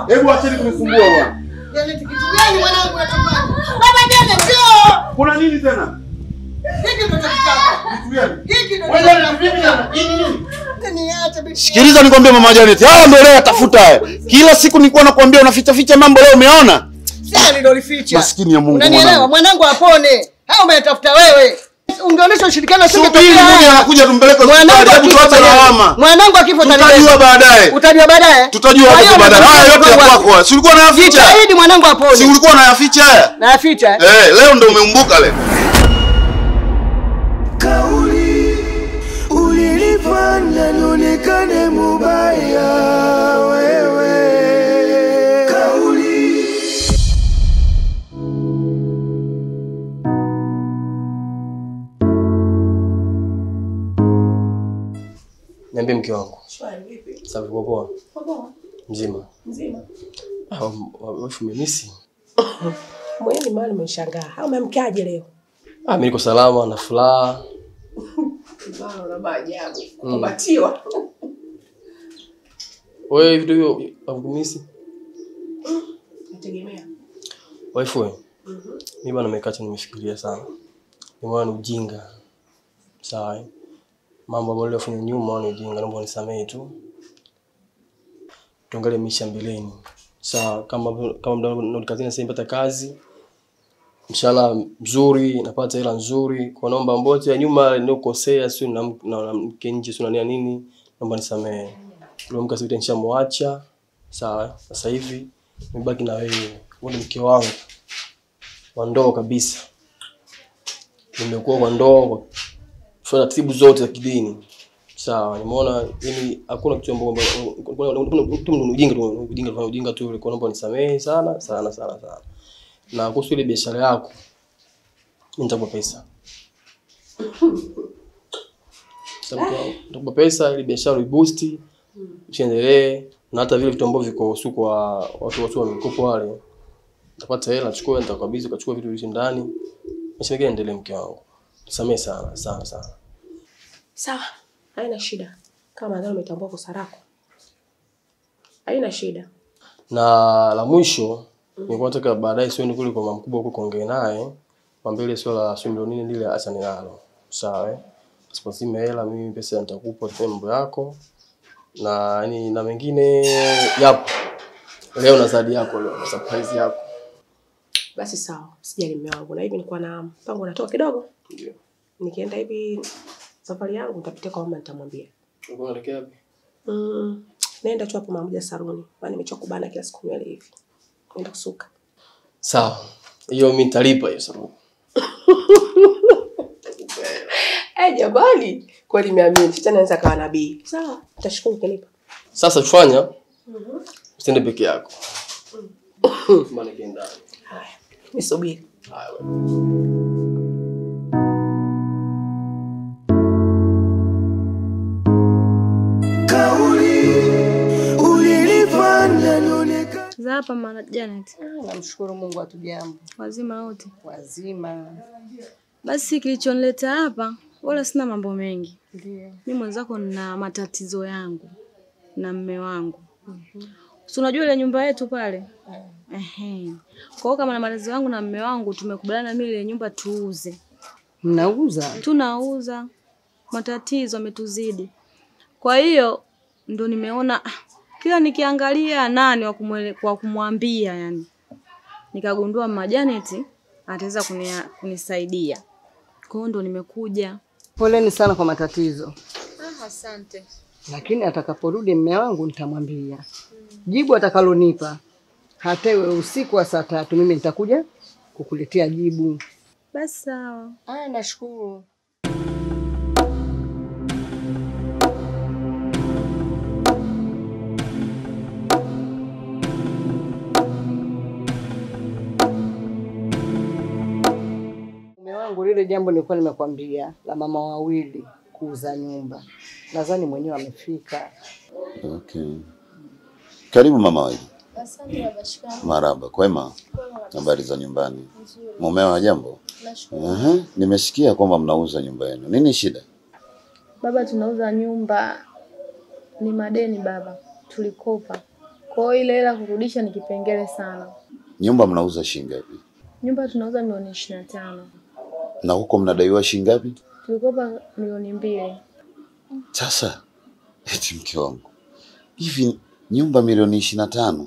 Hebu acheni kunisumbua bwana. Janet kitu gani mwanangu unatafanya? Baba Janet njoo. Kuna nini tena? Hiki ndo tunataka. Kitu gani? Hiki ndo. Wewe ni vipi tena? Nini? Niache bibi. Sikiliza nikwambie mama Janet. Haya ndio leo atafuta haya. Kila siku nilikuwa nakwambia unaficha ficha mambo, leo umeona? Sasa nilolificha. Maskini ya Mungu. Unanielewa? Mwanangu apone. Hao umetafuta wewe. Ungeonyesha ushirikiano sio kitu hili mimi anakuja tumpeleke hospitali. Hebu tuache lawama. Mwanangu akifa tutajua baadaye. Utajua baadaye? Tutajua hapo baadaye. Haya yote ya kwako. Si ulikuwa unayaficha? Jitahidi mwanangu apone. Si ulikuwa unayaficha haya? Nayaficha. Leo ndio umeumbuka leo. Kauli ulilifanya nionekane mubaya wewe. Kauli Niambie mke wangu. Shwari vipi? Safi poa. Poa. Mzima. Mzima. Wafu mmemisi. Mwenye mali umeshangaa. Au umemkaje leo? Mimi niko salama na furaha. Bado na maajabu. Kumbatiwa. Wewe vitu hivyo wakumisi? Nategemea. Wife wewe. Mimi bwana nimekata nimefikiria sana. Nimeona ni ujinga. Sawa. Mambo ambayo nilifanya nyuma ni ujinga, naomba unisamehe tu. Tuangalie maisha mbeleni. Sawa, kama mda kazini sasa nipata kazi. Mshahara mzuri, napata hela nzuri. Kwa naomba mbote ya nyuma nilikosea sio na mke nje sio na nini, naomba nisamehe. Ndio mkasikuta nishamwacha. Sawa, sasa hivi nimebaki na wewe. Wewe mke wangu. Wa ndoa kabisa. Nimekuwa kwa ndoa kwa taratibu zote za kidini. Sawa, nimeona yani hakuna kitu ambacho ujinga tu ile, kwa naomba nisamehe sana. Na kuhusu ile biashara yako nitakupa pesa. Nitakupa pesa ili biashara iboost, usiendelee na hata vile vitu ambavyo viko usuku wa watu wa mikopo wale. Utapata hela, chukua nitakukabidhi, ukachukua vitu hivi ndani. Mshiriki endelee mke wangu. Nisamehe sana. Sawa. Haina shida. Kama nadhani umetambua kosa lako. Haina shida. Na la mwisho nilikuwa nataka baadaye sio kule kwa mama mkubwa huko kuongea naye, mwambie ile swala la milioni nini ile acha nalo. Sawa? Usipozime hela mimi pesa nitakupa kwa mambo yako. Na yani na mengine yapo. Leo na zawadi yako leo, surprise yako. Basi sawa. Sijali mume wangu. Na hivi nilikuwa na mpango natoka kidogo. Ndio. Nikienda hivi safari yangu nitapitia kwa mama nitamwambia. Uko unaelekea wapi? Naenda tu hapo mara moja saluni. Maana nimechoka kubana kila siku nywele hivi. Naenda kusuka. Sawa. Hiyo mimi nitalipa hiyo saluni. Jamani, kweli nimeamini. Sasa naweza kawa nabii. Sawa, nitashukuru kunipa. Sasa tufanya. Usiende peke yako. Maana kienda. Haya, nisubiri. Haya wewe. Za hapa mama Janet. Namshukuru Mungu atujambo. Wazima wote. Wazima. Basi kilichonileta hapa wala sina mambo mengi. Ndio. Mimi mwenzako nina matatizo yangu na mume wangu. Si unajua ile nyumba yetu pale? Kwa hiyo kama na matatizo yangu na mume wangu tumekubaliana mimi ile nyumba tuuze. Mnauza? Tunauza. Matatizo yametuzidi. Kwa hiyo ndo nimeona kila nikiangalia nani wa kumwambia yani. Nikagundua mama Janet ataweza kunisaidia. Kwa hiyo ndo nimekuja. Poleni sana kwa matatizo. Asante. Lakini atakaporudi mume wangu nitamwambia. Jibu atakalonipa. Hata iwe usiku wa saa 3 mimi nitakuja kukuletea jibu. Basi sawa. Nashukuru. Lile jambo nilikuwa nimekwambia la mama wawili kuuza nyumba. Nadhani mwenyewe amefika. Okay. Karibu mama wawili. Asante baba, shikamoo. Marhaba, kwema? Habari za nyumbani? Mumeo wa jambo? Nashukuru. Nimesikia kwamba mnauza nyumba yenu. Nini shida? Baba, tunauza nyumba. Ni madeni baba. Tulikopa. Kwa hiyo ile hela kurudisha ni kipengele sana. Nyumba mnauza shilingi ngapi? Nyumba tunauza milioni 25. Na huko mnadaiwa shilingi ngapi? Tulikopa milioni 2. Sasa eti mke wangu, hivi nyumba milioni 25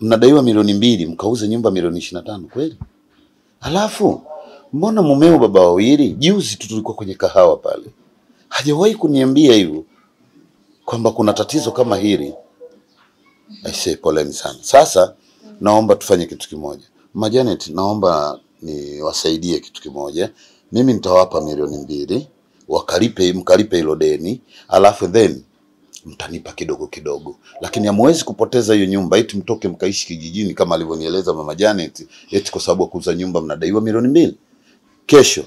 mnadaiwa milioni 2, mkauza nyumba milioni 25 kweli? Halafu mbona mumeo baba wawili juzi tu tulikuwa kwenye kahawa pale, hajawahi kuniambia hivyo kwamba kuna tatizo kama hili. Aisee, poleni sana. Sasa naomba tufanye kitu kimoja. Mama Janet, naomba niwasaidie kitu kimoja. Mimi nitawapa milioni 2, mkalipe hilo deni, alafu then mtanipa kidogo kidogo. Lakini hamwezi kupoteza hiyo nyumba eti mtoke mkaishi kijijini kama alivyonieleza Mama Janet, eti kwa sababu kuuza nyumba mnadaiwa milioni 2. Kesho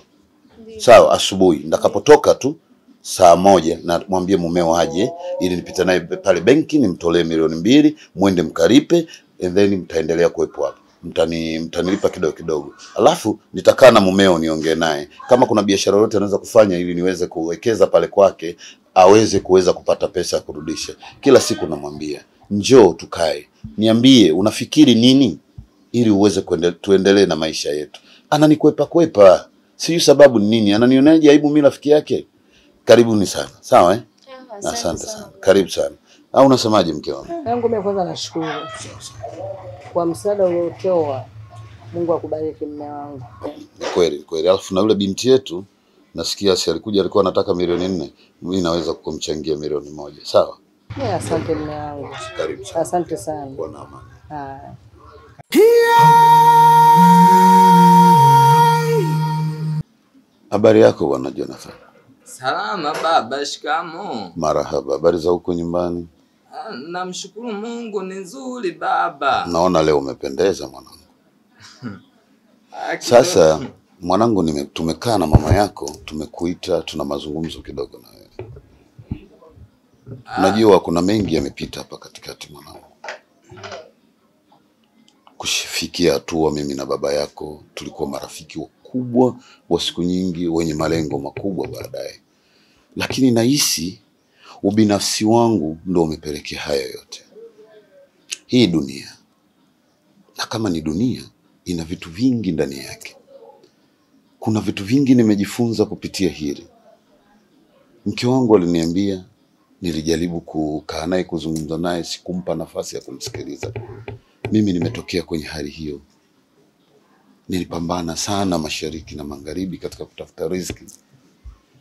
sawa, asubuhi nitakapotoka tu saa 1 na mwambie mumeo aje ili nipite naye pale benki nimtolee milioni 2, muende mkalipe, and then mtaendelea kuwepo hapo. Mtanilipa kidogo kidogo. Alafu nitakaa na mumeo niongee naye kama kuna biashara yote anaweza kufanya ili niweze kuwekeza pale kwake, aweze kuweza kupata pesa ya kurudisha. Kila siku namwambia, njoo tukae, niambie unafikiri nini ili uweze tuendelee na maisha yetu. Ananikwepa. Sijui sababu ni nini. Ananionaje aibu mimi rafiki yake? Karibuni sana. Sawa eh? Asante sana. Karibu sana. Au unasemaje mke wangu? Yangu mimi kwanza nashukuru kwa msaada uliotoa. Mungu akubariki mume wangu. Kweli. Alafu na yule binti yetu nasikia alikuja alikuwa anataka milioni 4. Mimi naweza kumchangia milioni 1. Sawa? Asante mume wangu. Karibu sana. Asante sana. Kwa amani. Habari yako bwana Jonathan? Salama baba, shikamo. Marahaba, habari za huko nyumbani? Namshukuru Mungu, ni nzuri baba. Naona leo umependeza mwanangu. Sasa mwanangu, tumekaa na mama yako, tumekuita, tuna mazungumzo kidogo na wewe. Unajua kuna mengi yamepita hapa katikati mwanangu. Kufikia hatua mimi na baba yako tulikuwa marafiki wakubwa wa siku nyingi, wenye malengo makubwa baadaye. Lakini nahisi ubinafsi wangu ndio umepelekea haya yote. Hii dunia, na kama ni dunia, ina vitu vingi ndani yake. Kuna vitu vingi nimejifunza kupitia hili. Mke wangu aliniambia, nilijaribu kukaa naye, kuzungumza naye, sikumpa nafasi ya kumsikiliza. Mimi nimetokea kwenye hali hiyo. Nilipambana sana mashariki na magharibi katika kutafuta riziki.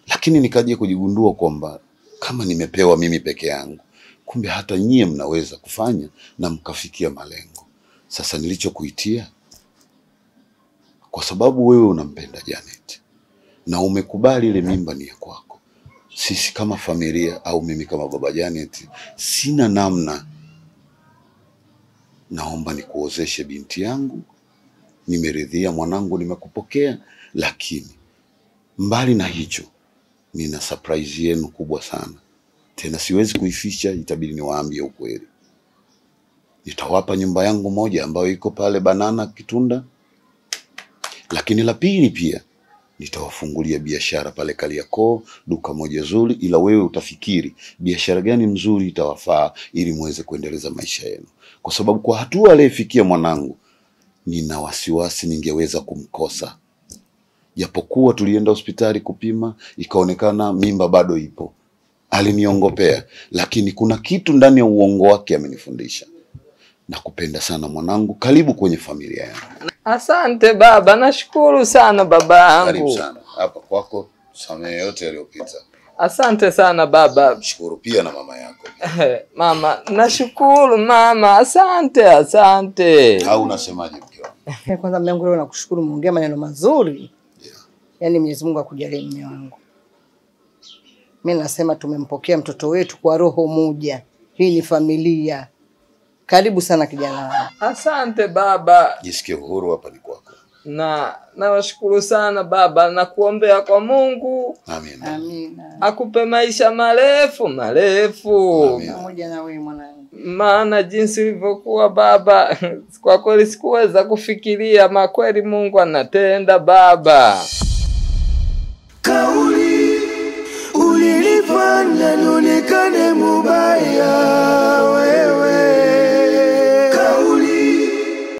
Lakini nikaja kujigundua kwamba kama nimepewa mimi peke yangu, kumbe hata nyie mnaweza kufanya na mkafikia malengo. Sasa nilichokuitia, kwa sababu wewe unampenda Janet na umekubali ile mimba ni ya kwako, sisi kama familia au mimi kama baba Janet sina namna, naomba nikuozeshe binti yangu. Nimeridhia mwanangu, nimekupokea, lakini mbali na hicho nina surprise yenu kubwa sana. Tena siwezi kuificha, itabidi niwaambie ukweli. Nitawapa nyumba yangu moja ambayo iko pale Banana Kitunda. Lakini la pili pia nitawafungulia biashara pale Kariakoo, duka moja zuri, ila wewe utafikiri biashara gani mzuri itawafaa ili muweze kuendeleza maisha yenu. Kwa sababu kwa hatua aliyefikia mwanangu, nina wasiwasi ningeweza kumkosa. Japokuwa tulienda hospitali kupima, ikaonekana mimba bado ipo. Aliniongopea, lakini kuna kitu ndani ya uongo wake amenifundisha. Nakupenda sana mwanangu, karibu kwenye familia yangu. Asante baba, nashukuru sana baba yangu. Karibu sana. Hapa kwako, samehe yote yaliyopita. Asante sana baba. Shukuru pia na mama yako. Mama, nashukuru mama, asante. Au unasemaje mke wangu? Kwanza mume wangu leo nakushukuru, muongea maneno mazuri. Yaani Mwenyezi Mungu akujalie mume wangu. Mimi nasema tumempokea mtoto wetu kwa roho moja. Hii ni familia. Karibu sana kijana wangu. Asante baba. Jisikie uhuru, hapa ni kwako. Nawashukuru sana baba, na kuombea kwa Mungu. Amina. Amina. Akupe maisha marefu. Pamoja na wewe mwanangu. Maana jinsi ilivyokuwa baba, kwa kweli sikuweza kufikiria, makweli Mungu anatenda baba. Kauli ulinifanya nionekane mubaya.